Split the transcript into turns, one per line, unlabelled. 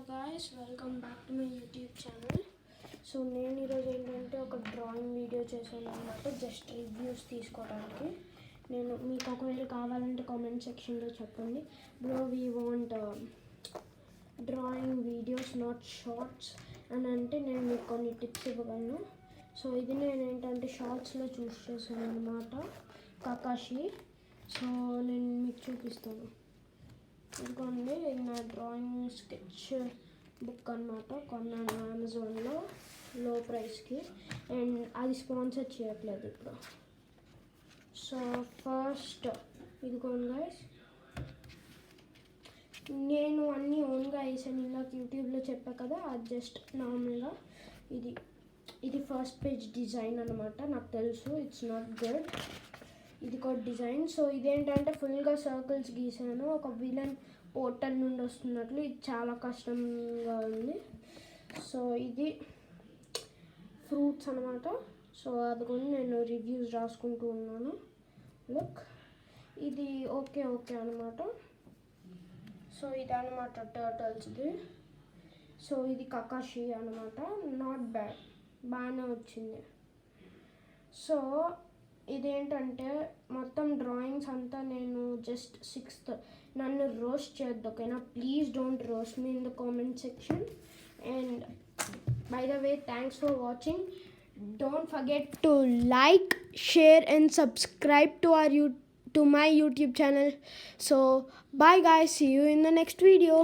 guys, welcome back to my YouTube channel. So నేను ఈరోజు ఏంటంటే ఒక డ్రాయింగ్ వీడియో చేశాను అనమాట, జస్ట్ రివ్యూస్ తీసుకోవడానికి. నేను మీకు ఒకవేళ కావాలంటే కామెంట్ సెక్షన్లో చెప్పండి. Bro we want drawing videos not shorts అని అంటే నేను మీకు కొన్ని టిప్స్ ఇవ్వగలను. సో ఇది నేను ఏంటంటే షార్ట్స్లో చూస్ చేశాను అనమాట, కకాషి. సో నేను మీకు చూపిస్తాను. ఇదిగోండి, ఇది నా డ్రాయింగ్ స్కెచ్ బుక్ అనమాట, కొన్నాను అమెజాన్లో లో ప్రైస్కి. అండ్ అది స్పాన్సర్ చేయట్లేదు ఇప్పుడు. సో ఫస్ట్ ఇదిగోండి గైస్, నేను అన్నీ ఓన్గా వేసాను, ఇందాక యూట్యూబ్లో చెప్పా కదా, అది జస్ట్ నార్మల్గా. ఇది ఫస్ట్ పేజ్ డిజైన్ అనమాట, నాకు తెలుసు ఇట్స్ నాట్ గుడ్. ఇది కూడా డిజైన్. సో ఇదేంటంటే ఫుల్గా సర్కిల్స్ గీసాను, ఒక విలన్ పోర్టల్ నుండి వస్తున్నట్లు. ఇది చాలా కష్టంగా ఉంది. సో ఇది ఫ్రూట్స్ అనమాట. సో అది కూడా నేను రివ్యూస్ రాసుకుంటూ ఉన్నాను. లుక్, ఇది ఓకే అనమాట. సో ఇది అనమాట టర్టల్స్ది. సో ఇది కకాషి అనమాట, నాట్ బ్యాడ్, బాగానే వచ్చింది. సో ఇదేంటంటే మొత్తం డ్రాయింగ్స్ అంతా నేను జస్ట్ 6th. నన్ను రోస్ట్ చేయొద్దు, ఓకేనా? Please don't roast me in the comment section. And by the way, thanks for watching. Don't forget to like, share and subscribe to my YouTube channel. So bye guys, see you in the next video.